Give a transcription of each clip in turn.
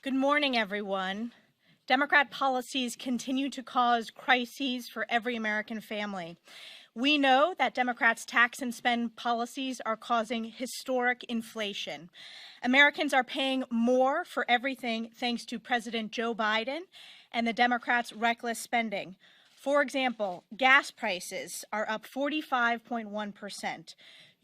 Good morning, everyone. Democrat policies continue to cause crises for every American family. We know that Democrats' tax and spend policies are causing historic inflation. Americans are paying more for everything thanks to President Joe Biden and the Democrats' reckless spending. For example, gas prices are up 45.1%.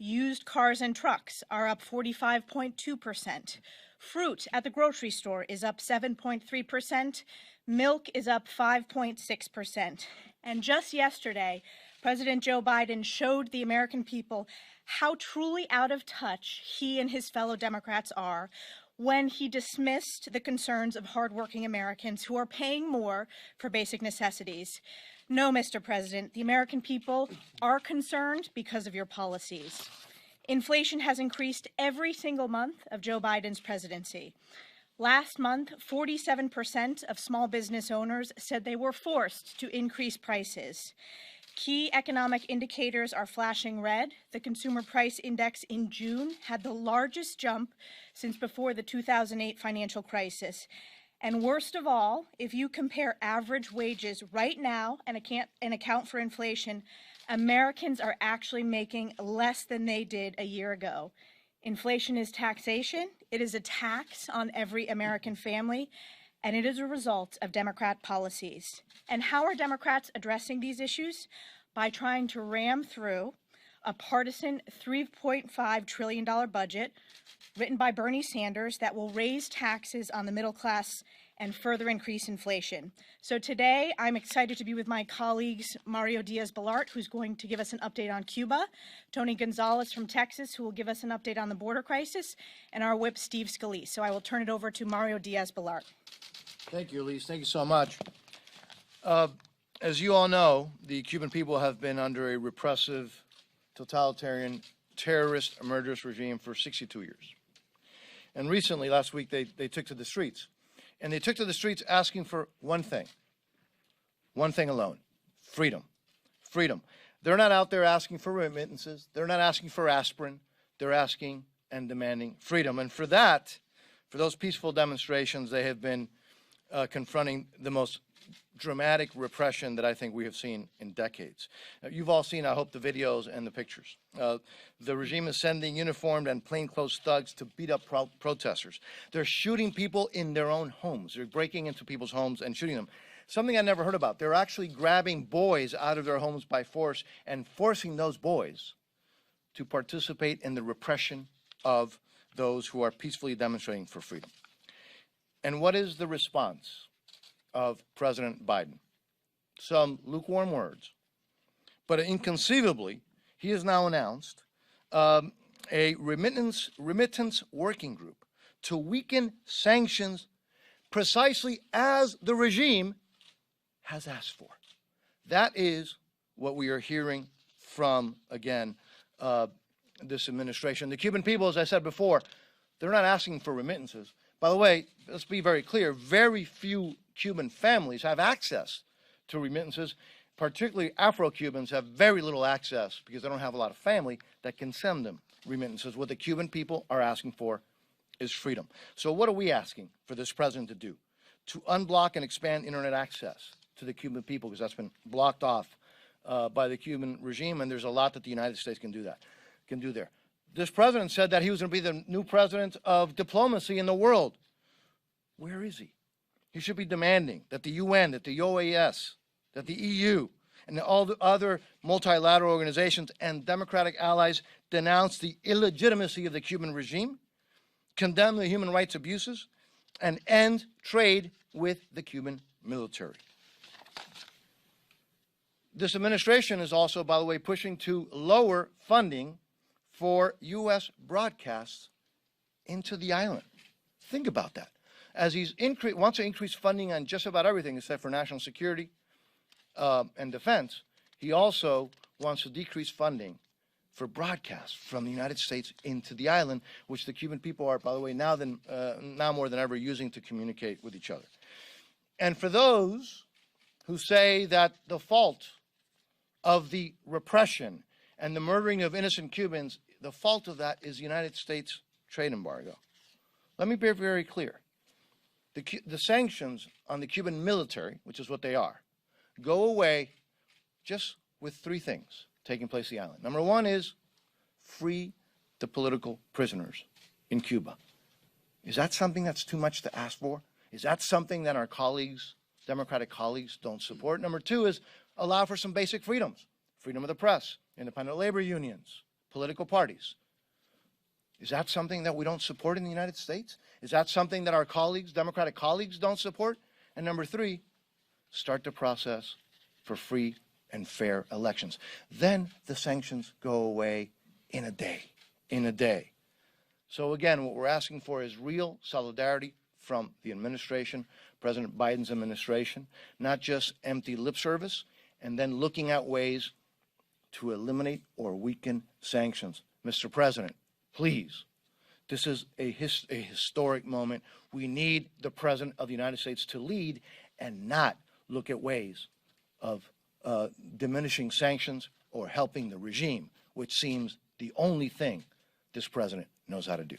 Used cars and trucks are up 45.2%. Fruit at the grocery store is up 7.3%. Milk is up 5.6%. And just yesterday, President Joe Biden showed the American people how truly out of touch he and his fellow Democrats are when he dismissed the concerns of hardworking Americans who are paying more for basic necessities. No, Mr. President, the American people are concerned because of your policies. Inflation has increased every single month of Joe Biden's presidency. Last month, 47% of small business owners said they were forced to increase prices. Key economic indicators are flashing red. The Consumer Price Index in June had the largest jump since before the 2008 financial crisis. And worst of all, if you compare average wages right now and account for inflation, Americans are actually making less than they did a year ago. Inflation is taxation. It is a tax on every American family, and it is a result of Democrat policies. And how are Democrats addressing these issues? By trying to ram through a partisan $3.5 trillion budget written by Bernie Sanders that will raise taxes on the middle class and further increase inflation. So today, I'm excited to be with my colleagues, Mario Diaz-Balart, who's going to give us an update on Cuba, Tony Gonzalez from Texas, who will give us an update on the border crisis, and our whip, Steve Scalise. So I will turn it over to Mario Diaz-Balart. Thank you, Elise. Thank you so much. As you all know, the Cuban people have been under a repressive, totalitarian, terrorist, murderous regime for 62 years. And recently, last week, they took to the streets. And they took to the streets asking for one thing alone: freedom. Freedom. They're not out there asking for remittances. They're not asking for aspirin. They're asking and demanding freedom. And for that, for those peaceful demonstrations, they have been confronting the most dramatic repression that I think we have seen in decades. You've all seen, I hope, the videos and the pictures. The regime is sending uniformed and plainclothes thugs to beat up protesters. They're shooting people in their own homes. They're breaking into people's homes and shooting them. Something I never heard about. They're actually grabbing boys out of their homes by force and forcing those boys to participate in the repression of those who are peacefully demonstrating for freedom. And what is the response of President Biden? Some lukewarm words. But inconceivably, he has now announced a remittance working group to weaken sanctions precisely as the regime has asked for. That is what we are hearing from, again, this administration. The Cuban people, as I said before, they're not asking for remittances. By the way, let's be very clear, very few Cuban families have access to remittances. Particularly Afro-Cubans have very little access because they don't have a lot of family that can send them remittances. What the Cuban people are asking for is freedom. So what are we asking for this president to do? To unblock and expand internet access to the Cuban people, because that's been blocked off by the Cuban regime, and there's a lot that the United States can do there. This president said that he was going to be the new president of diplomacy in the world. Where is he? He should be demanding that the UN, that the OAS, that the EU, and all the other multilateral organizations and democratic allies denounce the illegitimacy of the Cuban regime, condemn the human rights abuses, and end trade with the Cuban military. This administration is also, by the way, pushing to lower funding for U.S. broadcasts into the island. Think about that. As he wants to increase funding on just about everything except for national security and defense, he also wants to decrease funding for broadcasts from the United States into the island, which the Cuban people are, by the way, now more than ever using to communicate with each other. And for those who say that the fault of the repression and the murdering of innocent Cubans, the fault of that is the United States trade embargo. Let me be very clear. The sanctions on the Cuban military, which is what they are, go away just with three things taking place on the island. Number one is free the political prisoners in Cuba. Is that something that's too much to ask for? Is that something that our colleagues, Democratic colleagues, don't support? Number two is allow for some basic freedoms. Freedom of the press, independent labor unions, political parties. Is that something that we don't support in the United States? Is that something that our colleagues, Democratic colleagues, don't support? And number three, start the process for free and fair elections. Then the sanctions go away in a day. So again, what we're asking for is real solidarity from the administration, President Biden's administration, not just empty lip service, and then looking at ways to eliminate or weaken sanctions. Mr. President, please, this is a historic moment. We need the President of the United States to lead and not look at ways of diminishing sanctions or helping the regime, which seems the only thing this President knows how to do.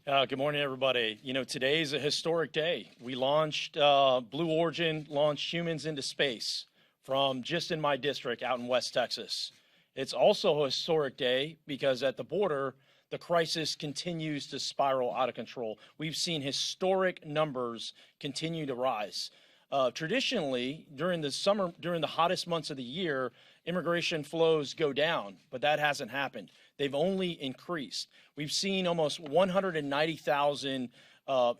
Good morning, everybody. You know, today is a historic day. We launched, Blue Origin launched humans into space from just in my district out in West Texas. It's also a historic day because at the border, the crisis continues to spiral out of control. We've seen historic numbers continue to rise. Traditionally, during the summer, during the hottest months of the year, immigration flows go down, but that hasn't happened. They've only increased. We've seen almost 190,000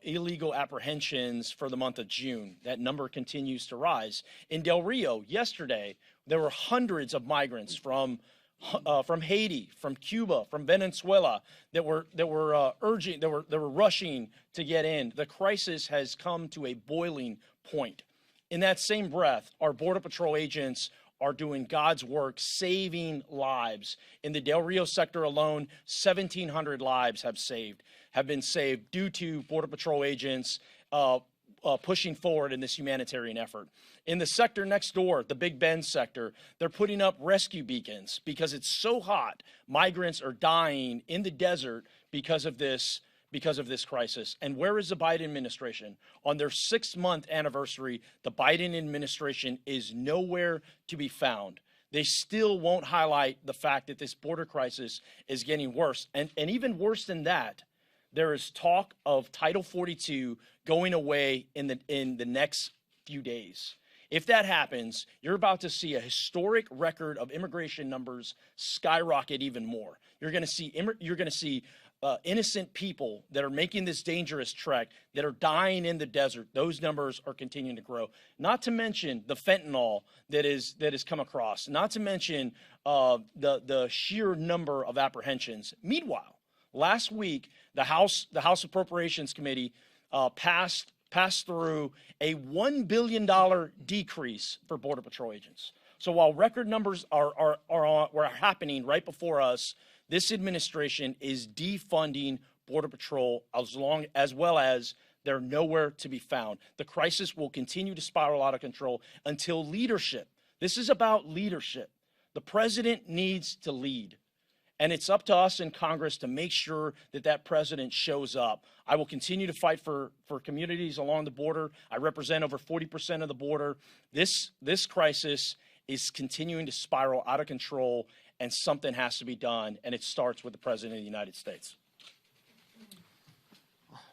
illegal apprehensions for the month of June. That number continues to rise. In Del Rio, yesterday, there were hundreds of migrants from Haiti, from Cuba, from Venezuela that were rushing to get in. The crisis has come to a boiling point. In that same breath, our Border Patrol agents are doing God's work, saving lives. In the Del Rio sector alone, 1,700 lives have been saved due to Border Patrol agents pushing forward in this humanitarian effort. In the sector next door, the Big Bend sector, they're putting up rescue beacons because it's so hot. Migrants are dying in the desert because of this crisis. And where is the Biden administration? On their 6-month anniversary, the Biden administration is nowhere to be found. They still won't highlight the fact that this border crisis is getting worse. And even worse than that, there is talk of Title 42 going away in the next few days. If that happens, you're about to see a historic record of immigration numbers skyrocket even more. You're going to see innocent people that are making this dangerous trek, that are dying in the desert. Those numbers are continuing to grow. Not to mention the fentanyl that is come across. Not to mention the sheer number of apprehensions. Meanwhile, last week the House Appropriations Committee passed through a $1 billion decrease for Border Patrol agents. So while record numbers were happening right before us, this administration is defunding Border Patrol as well as they're nowhere to be found. The crisis will continue to spiral out of control until leadership. This is about leadership. The president needs to lead. And it's up to us in Congress to make sure that that president shows up. I will continue to fight for communities along the border. I represent over 40% of the border. This crisis is continuing to spiral out of control, and something has to be done, and it starts with the President of the United States.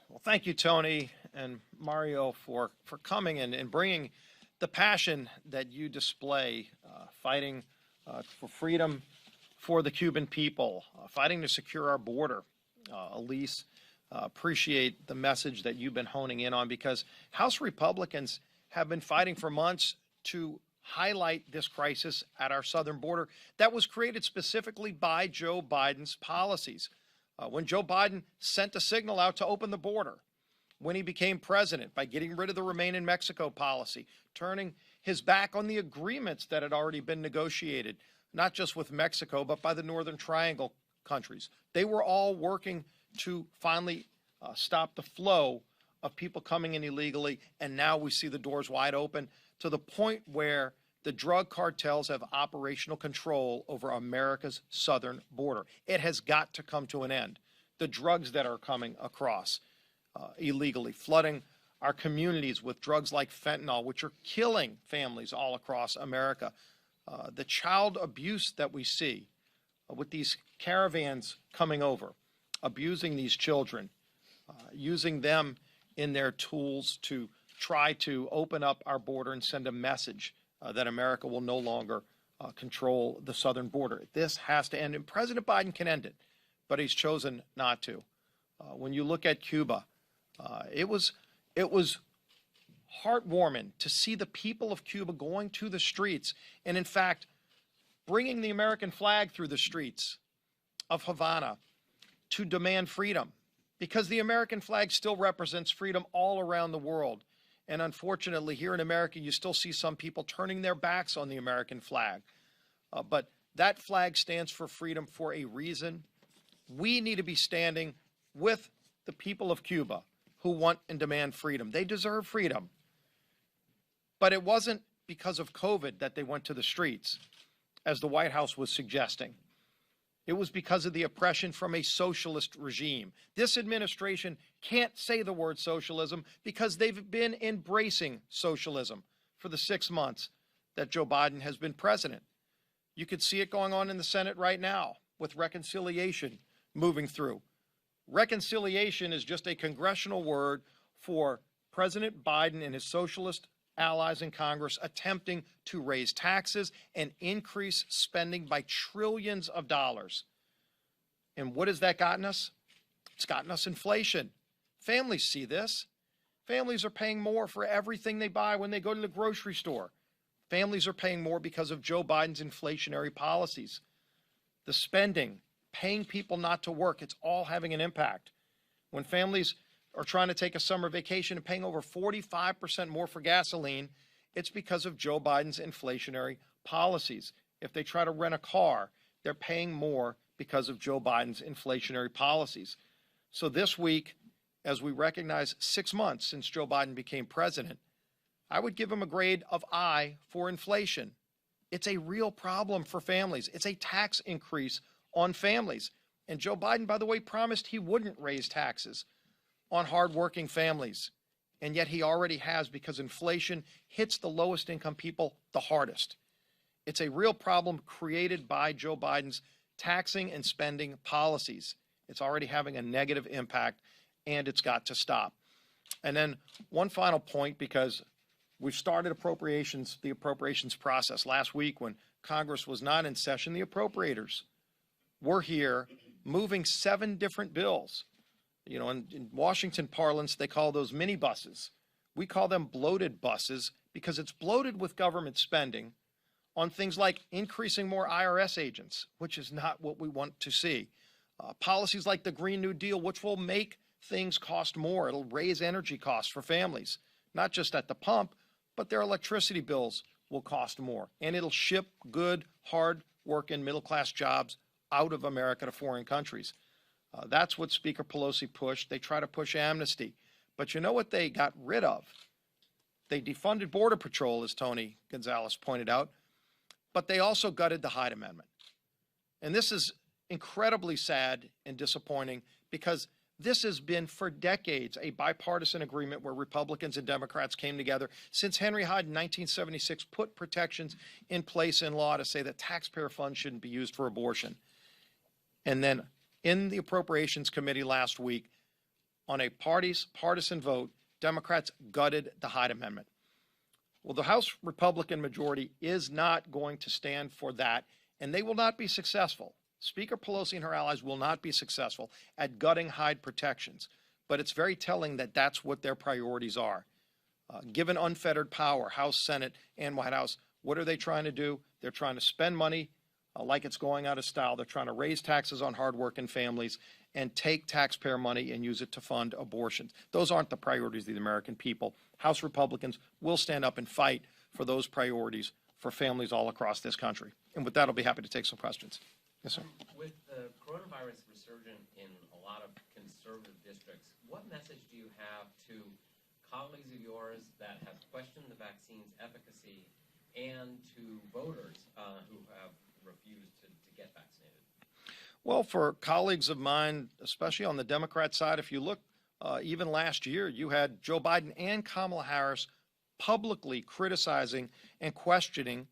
Well, thank you, Tony and Mario, for coming and bringing the passion that you display, fighting for freedom for the Cuban people, fighting to secure our border. Elise, appreciate the message that you've been honing in on, because House Republicans have been fighting for months to highlight this crisis at our southern border that was created specifically by Joe Biden's policies. When Joe Biden sent a signal out to open the border, when he became president, by getting rid of the Remain in Mexico policy, turning his back on the agreements that had already been negotiated, not just with Mexico, but by the Northern Triangle countries. They were all working to finally stop the flow of people coming in illegally, and now we see the doors wide open to the point where The drug cartels have operational control over America's southern border. It has got to come to an end. The drugs that are coming across illegally, flooding our communities with drugs like fentanyl, which are killing families all across America. The child abuse that we see with these caravans coming over, abusing these children, using them in their tools to try to open up our border and send a message that America will no longer control the southern border. This has to end, and President Biden can end it, but he's chosen not to. When you look at Cuba, it was heartwarming to see the people of Cuba going to the streets and, in fact, bringing the American flag through the streets of Havana to demand freedom, because the American flag still represents freedom all around the world. And unfortunately, here in America, you still see some people turning their backs on the American flag. But that flag stands for freedom for a reason. We need to be standing with the people of Cuba who want and demand freedom. They deserve freedom. But it wasn't because of COVID that they went to the streets, as the White House was suggesting. It was because of the oppression from a socialist regime. This administration can't say the word socialism because they've been embracing socialism for the 6 months that Joe Biden has been president. You could see it going on in the Senate right now with reconciliation moving through. Reconciliation is just a congressional word for President Biden and his socialist allies in Congress attempting to raise taxes and increase spending by trillions of dollars. And what has that gotten us? It's gotten us inflation. Families see this. Families are paying more for everything they buy when they go to the grocery store. Families are paying more because of Joe Biden's inflationary policies. The spending, paying people not to work, it's all having an impact. When families are trying to take a summer vacation and paying over 45% more for gasoline, it's because of Joe Biden's inflationary policies. If they try to rent a car, they're paying more because of Joe Biden's inflationary policies. So this week, as we recognize 6 months since Joe Biden became president, I would give him a grade of I for inflation. It's a real problem for families. It's a tax increase on families. And Joe Biden, by the way, promised he wouldn't raise taxes on hardworking families. And yet he already has, because inflation hits the lowest income people the hardest. It's a real problem created by Joe Biden's taxing and spending policies. It's already having a negative impact, and it's got to stop. And then one final point, because we've started the appropriations process. Last week, when Congress was not in session, the appropriators were here moving 7 different bills. You know, in Washington parlance, they call those mini buses. We call them bloated buses because it's bloated with government spending on things like increasing more IRS agents, which is not what we want to see. Policies like the Green New Deal, which will make things cost more. It'll raise energy costs for families, not just at the pump, but their electricity bills will cost more. And it'll ship good, hard-working, middle-class jobs out of America to foreign countries. That's what Speaker Pelosi pushed. They try to push amnesty. But you know what they got rid of? They defunded Border Patrol, as Tony Gonzalez pointed out, but they also gutted the Hyde Amendment. And this is incredibly sad and disappointing, because this has been for decades a bipartisan agreement where Republicans and Democrats came together since Henry Hyde in 1976 put protections in place in law to say that taxpayer funds shouldn't be used for abortion. And then in the Appropriations Committee last week, on a partisan vote, Democrats gutted the Hyde Amendment. Well, the House Republican majority is not going to stand for that, and they will not be successful. Speaker Pelosi and her allies will not be successful at gutting Hyde protections, but it's very telling that that's what their priorities are. Given unfettered power, House, Senate, and White House, what are they trying to do? They're trying to spend money like it's going out of style. They're trying to raise taxes on hardworking families and take taxpayer money and use it to fund abortions. Those aren't the priorities of the American people. House Republicans will stand up and fight for those priorities for families all across this country. And with that, I'll be happy to take some questions. Yes, sir. With the coronavirus resurgent in a lot of conservative districts, what message do you have to colleagues of yours that have questioned the vaccine's efficacy and to voters who have refused to get vaccinated? Well, for colleagues of mine, especially on the Democrat side, if you look, even last year, you had Joe Biden and Kamala Harris publicly criticizing and questioning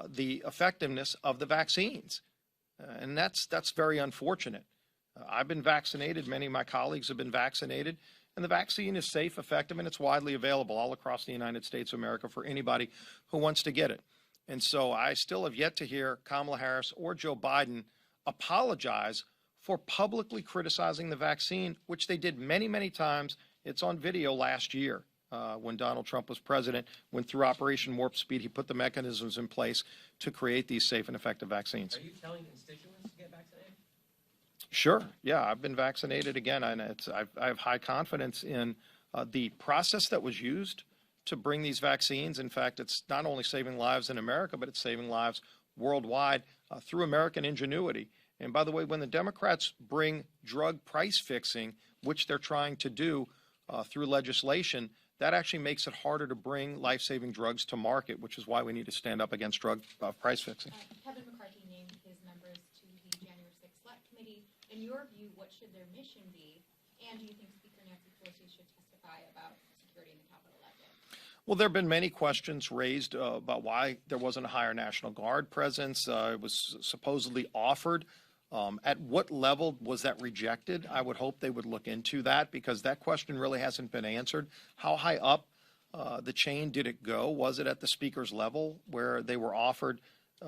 the effectiveness of the vaccines. And that's very unfortunate. I've been vaccinated. Many of my colleagues have been vaccinated. And the vaccine is safe, effective, and it's widely available all across the United States of America for anybody who wants to get it. And so I still have yet to hear Kamala Harris or Joe Biden apologize for publicly criticizing the vaccine, which they did many, many times. It's on video last year when Donald Trump was president, when through Operation Warp Speed, he put the mechanisms in place to create these safe and effective vaccines. Are you telling constituents to get vaccinated? Sure. Yeah, I've been vaccinated again, and I have high confidence in the process that was used to bring these vaccines. In fact, it's not only saving lives in America, but it's saving lives worldwide through American ingenuity. And by the way, when the Democrats bring drug price fixing, which they're trying to do through legislation, that actually makes it harder to bring life-saving drugs to market, which is why we need to stand up against drug price fixing. Kevin McCarthy named his members to the January 6th Select Committee. In your view, what should their mission be? And do you think Speaker Nancy Pelosi should testify about security in the Capitol that day? Well, there have been many questions raised about why there wasn't a higher National Guard presence. It was supposedly offered. At what level was that rejected? I would hope they would look into that, because that question really hasn't been answered. How high up the chain did it go? Was it at the Speaker's level where they were offered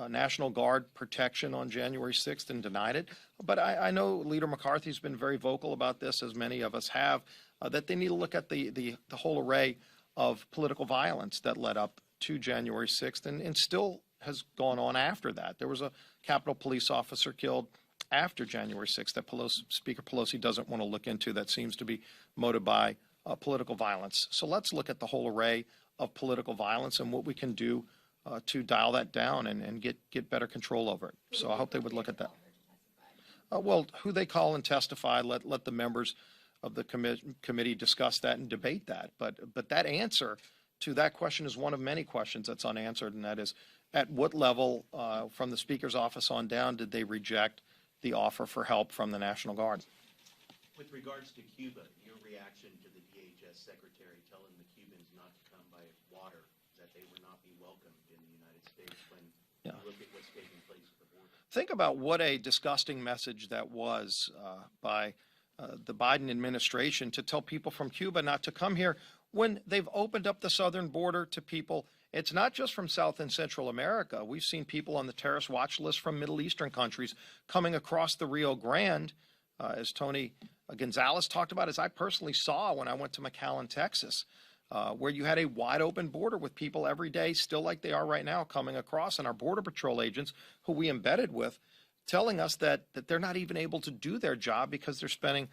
National Guard protection on January 6th and denied it? But I know Leader McCarthy's been very vocal about this, as many of us have, that they need to look at the whole array of political violence that led up to January 6th and still has gone on after that. There was a Capitol Police officer killed after January 6th that Speaker Pelosi doesn't want to look into, that seems to be motivated by political violence. So let's look at the whole array of political violence and what we can do to dial that down and get better control over it. So I hope they would look at that. Well, who they call and testify, let the members of the committee discuss that and debate that. But that answer to that question is one of many questions that's unanswered, and that is, at what level from the Speaker's office on down did they reject the offer for help from the National Guard? With regards to Cuba, your reaction to the DHS secretary telling the Cubans not to come by water, that they would not be welcomed in the United States when you look at what's taking place at the border? Think about what a disgusting message that was by the Biden administration to tell people from Cuba not to come here when they've opened up the southern border to people. It's not just from South and Central America. We've seen people on the terrorist watch list from Middle Eastern countries coming across the Rio Grande, as Tony Gonzalez talked about, as I personally saw when I went to McAllen, Texas, where you had a wide open border with people every day, still like they are right now, coming across, and our Border Patrol agents, who we embedded with, telling us that they're not even able to do their job because they're spending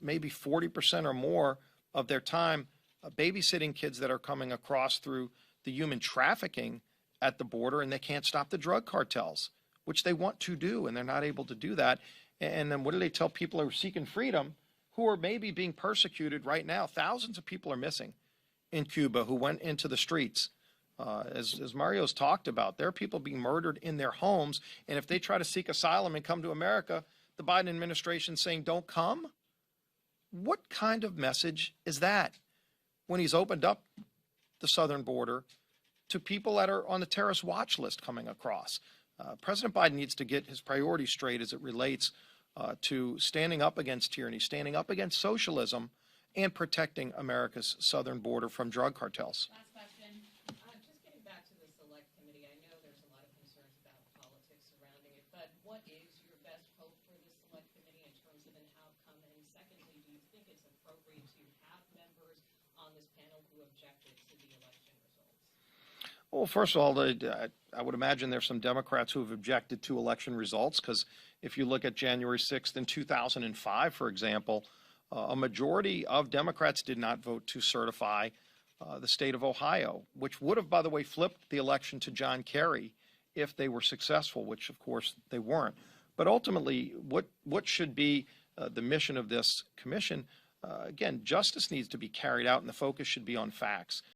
maybe 40% or more of their time babysitting kids that are coming across through the human trafficking at the border, and they can't stop the drug cartels, which they want to do, and they're not able to do that. And then what do they tell people who are seeking freedom, who are maybe being persecuted right now? Thousands of people are missing in Cuba who went into the streets. As Mario's talked about, there are people being murdered in their homes, and if they try to seek asylum and come to America, the Biden administration is saying, don't come? What kind of message is that when he's opened up the southern border to people that are on the terrorist watch list coming across? President Biden needs to get his priorities straight as it relates to standing up against tyranny, standing up against socialism, and protecting America's southern border from drug cartels. Last question. Just getting back to the Select Committee, I know there's a lot of concerns about politics surrounding it, but what is your best hope for the Select Committee in terms of an outcome? And secondly, do you think it's appropriate to have members on this panel who objected to the election results? Well, first of all, I would imagine there's some Democrats who have objected to election results, because if you look at January 6th in 2005, for example, a majority of Democrats did not vote to certify the state of Ohio, which would have, by the way, flipped the election to John Kerry if they were successful, which, of course, they weren't. But ultimately, what should be the mission of this commission? Again, justice needs to be carried out, and the focus should be on facts.